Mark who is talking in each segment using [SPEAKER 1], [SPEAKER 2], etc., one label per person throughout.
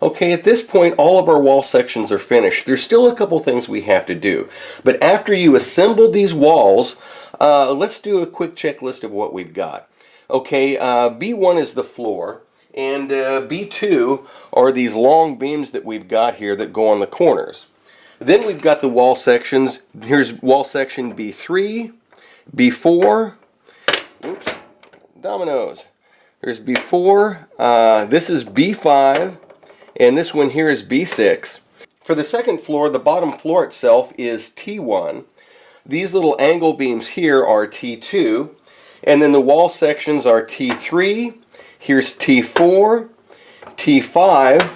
[SPEAKER 1] Okay, at this point all of our wall sections are finished. There's still a couple things we have to do. But after you assemble these walls, let's do a quick checklist of what we've got. Okay, B1 is the floor, and B2 are these long beams that we've got here that go on the corners. Then we've got the wall sections. Here's wall section B3, B4, oops, dominoes. There's B4, this is B5, and this one here is B6. For the second floor, the bottom floor itself is T1. These little angle beams here are T2, and then the wall sections are T3, here's T4, T5,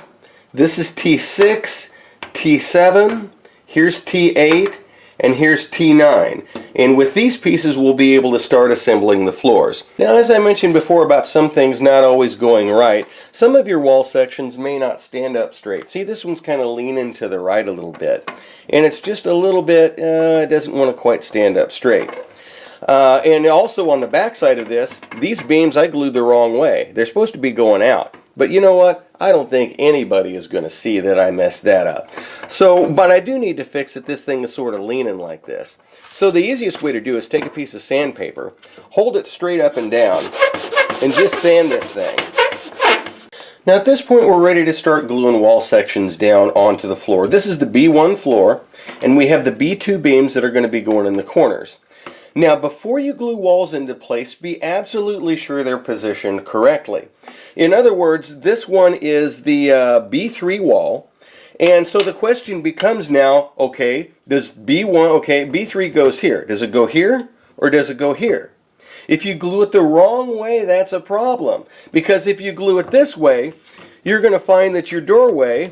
[SPEAKER 1] this is T6, T7, here's T8, and here's T9. And with these pieces we'll be able to start assembling the floors. Now, as I mentioned before about some things not always going right, some of your wall sections may not stand up straight. See, this one's kind of leaning to the right a little bit, and it's just a little bit, it doesn't want to quite stand up straight. And also on the back side of this, these beams I glued the wrong way. They're supposed to be going out. But you know what? I don't think anybody is going to see that I messed that up. So, but I do need to fix it. This thing is sort of leaning like this. So the easiest way to do is take a piece of sandpaper, hold it straight up and down, and just sand this thing. Now at this point we're ready to start gluing wall sections down onto the floor. This is the B1 floor, and we have the B2 beams that are going to be going in the corners. Now, before you glue walls into place, be absolutely sure they're positioned correctly. In other words, this one is the B3 wall, and so the question becomes now, okay, does B1, okay, B3 goes here. Does it go here, or does it go here? If you glue it the wrong way, that's a problem, because if you glue it this way, you're going to find that your doorway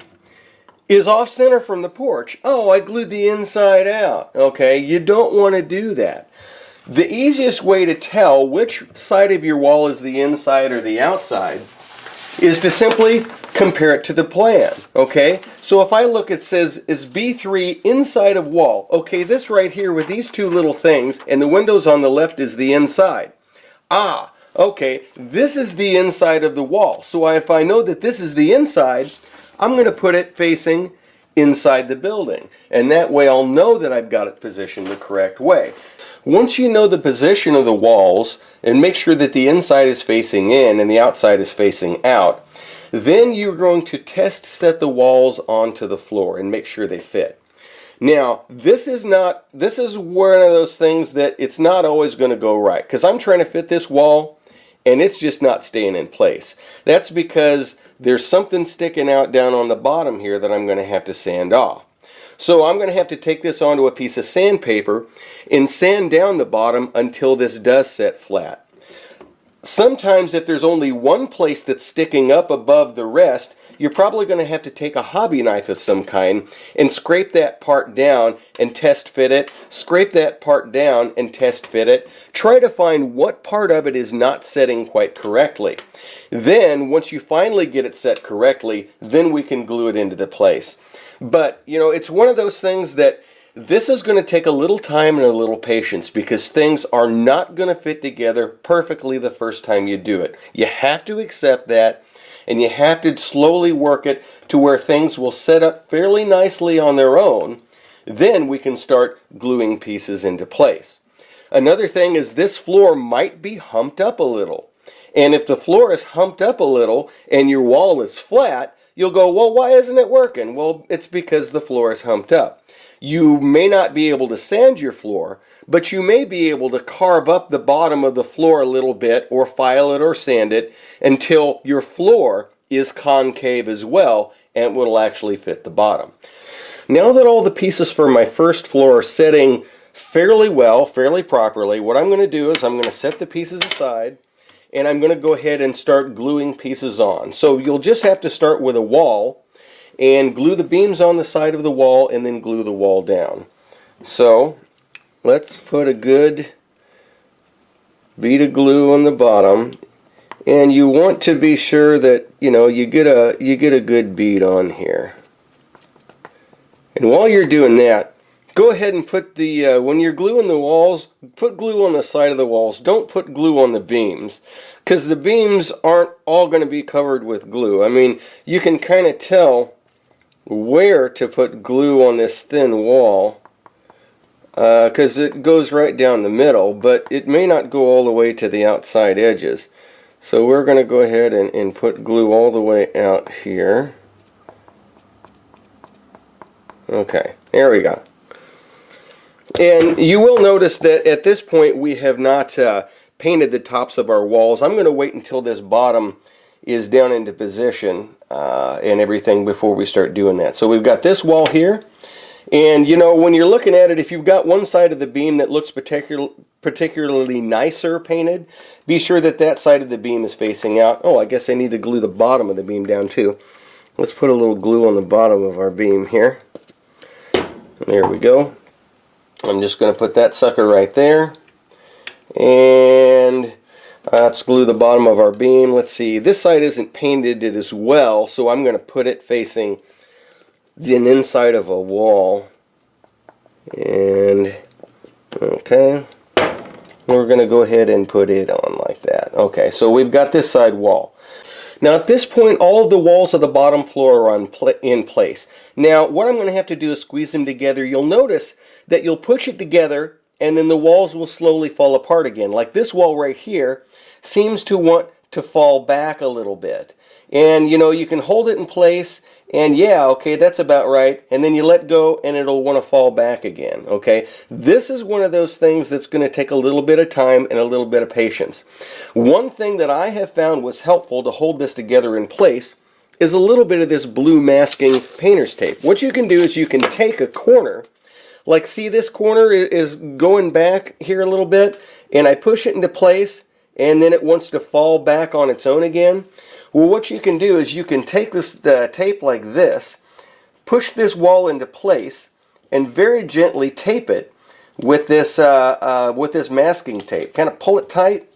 [SPEAKER 1] is off center from the porch. Oh, I glued the inside out. Okay, you don't want to do that. The easiest way to tell which side of your wall is the inside or the outside is to simply compare it to the plan. Okay, so if I look, it says is B3 inside of wall. Okay, this right here with these two little things and the windows on the left is the inside. Ah, okay, this is the inside of the wall. So if I know that this is the inside, I'm going to put it facing inside the building, and that way I'll know that I've got it positioned the correct way. Once you know the position of the walls and make sure that the inside is facing in and the outside is facing out, then you're going to test set the walls onto the floor and make sure they fit. Now, this is one of those things that it's not always going to go right, because I'm trying to fit this wall and it's just not staying in place. That's because there's something sticking out down on the bottom here that I'm going to have to sand off. So I'm going to have to take this onto a piece of sandpaper and sand down the bottom until this does set flat. Sometimes if there's only one place that's sticking up above the rest, you're probably going to have to take a hobby knife of some kind and scrape that part down and test fit it, scrape that part down and test fit it. Try to find what part of it is not setting quite correctly. Then, once you finally get it set correctly, then we can glue it into the place. But, you know, it's one of those things that this is going to take a little time and a little patience, because things are not going to fit together perfectly the first time you do it. You have to accept that, and you have to slowly work it to where things will set up fairly nicely on their own. Then we can start gluing pieces into place. Another thing is this floor might be humped up a little. And if the floor is humped up a little and your wall is flat, you'll go, well, why isn't it working? Well, it's because the floor is humped up. You may not be able to sand your floor, but you may be able to carve up the bottom of the floor a little bit, or file it or sand it until your floor is concave as well, and it will actually fit the bottom. Now that all the pieces for my first floor are setting fairly well, fairly properly, what I'm going to do is I'm going to set the pieces aside, and I'm going to go ahead and start gluing pieces on. So you'll just have to start with a wall and glue the beams on the side of the wall and then glue the wall down. So let's put a good bead of glue on the bottom, and you want to be sure that you get a good bead on here. And while you're doing that, go ahead and put the, when you're gluing the walls, put glue on the side of the walls. Don't put glue on the beams, because the beams aren't all going to be covered with glue. I mean, you can kind of tell where to put glue on this thin wall, because it goes right down the middle, but it may not go all the way to the outside edges. So we're going to go ahead and put glue all the way out here. Okay, there we go. And you will notice that at this point we have not painted the tops of our walls. I'm going to wait until this bottom is down into position and everything before we start doing that. So we've got this wall here, and you know, when you're looking at it, if you've got one side of the beam that looks particularly nicer painted, be sure that that side of the beam is facing out. Oh, I guess I need to glue the bottom of the beam down too. Let's put a little glue on the bottom of our beam here. There we go. I'm just going to put that sucker right there, and let's glue the bottom of our beam. Let's see, this side isn't painted as well, so I'm going to put it facing the inside of a wall. And okay, we're going to go ahead and put it on like that. Okay, so we've got this side wall. Now at this point, all of the walls of the bottom floor are in place. Now what I'm going to have to do is squeeze them together. You'll notice that you'll push it together and then the walls will slowly fall apart again. Like this wall right here seems to want to fall back a little bit. And you know, you can hold it in place and yeah, okay, that's about right. And then you let go and it'll want to fall back again, okay? This is one of those things that's going to take a little bit of time and a little bit of patience. One thing that I have found was helpful to hold this together in place is a little bit of this blue masking painter's tape. What you can do is you can take a corner, like see this corner is going back here a little bit, and I push it into place and then it wants to fall back on its own again. Well, what you can do is you can take this tape like this, push this wall into place, and very gently tape it with this masking tape. Kind of pull it tight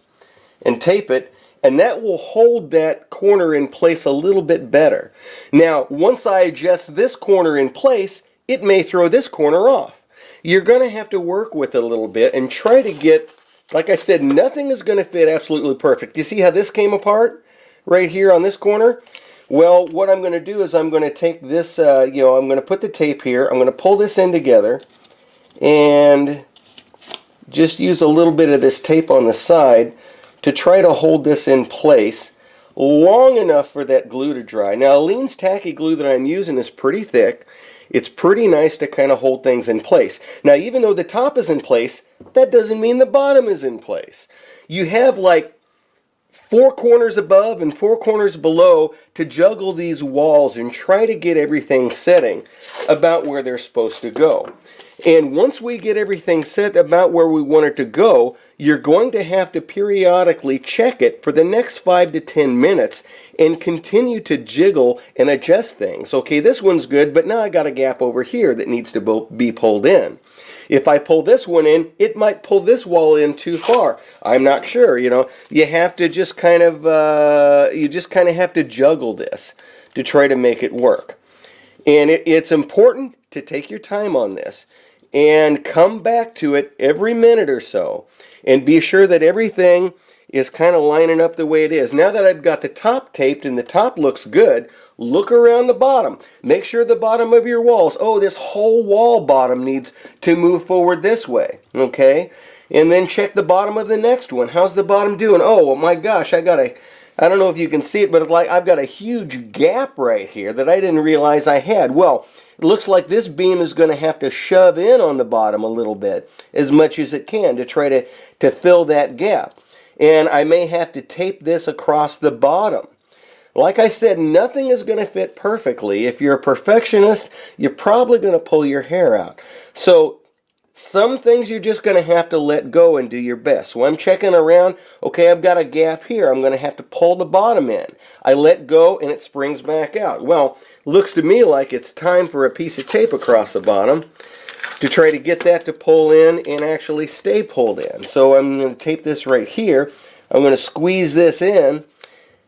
[SPEAKER 1] and tape it, and that will hold that corner in place a little bit better. Now, once I adjust this corner in place, it may throw this corner off. You're going to have to work with it a little bit and try to get, like I said, nothing is going to fit absolutely perfect. You see how this came apart right here on this corner? Well, what I'm going to do is I'm going to take this, I'm going to put the tape here. I'm going to pull this in together and just use a little bit of this tape on the side to try to hold this in place long enough for that glue to dry. Now, Aleene's tacky glue that I'm using is pretty thick. It's pretty nice to kind of hold things in place. Now, even though the top is in place, that doesn't mean the bottom is in place. You have like 4 corners above and 4 corners below to juggle these walls and try to get everything setting about where they're supposed to go. And once we get everything set about where we want it to go, you're going to have to periodically check it for the next 5 to 10 minutes and continue to jiggle and adjust things. Okay, this one's good, but now I got a gap over here that needs to be pulled in. If I pull this one in, it might pull this wall in too far. I'm not sure, you know. You have to just kind of, have to juggle this to try to make it work. And it's important to take your time on this and come back to it every minute or so and be sure that everything is kind of lining up the way it is. Now that I've got the top taped and the top looks good, look around the bottom. Make sure the bottom of your walls, oh, this whole wall bottom needs to move forward this way, okay? And then check the bottom of the next one. How's the bottom doing? Oh, my gosh, I don't know if you can see it, but it's like I've got a huge gap right here that I didn't realize I had. Well, it looks like this beam is going to have to shove in on the bottom a little bit, as much as it can, to try to fill that gap. And I may have to tape this across the bottom. Like I said, nothing is going to fit perfectly. If you're a perfectionist, you're probably going to pull your hair out. So some things you're just going to have to let go and do your best. So I'm checking around. Okay, I've got a gap here. I'm going to have to pull the bottom in. I let go and it springs back out. Well, looks to me like it's time for a piece of tape across the bottom to try to get that to pull in and actually stay pulled in. So I'm going to tape this right here. I'm going to squeeze this in,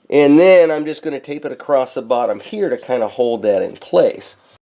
[SPEAKER 1] and then I'm just going to tape it across the bottom here to kind of hold that in place.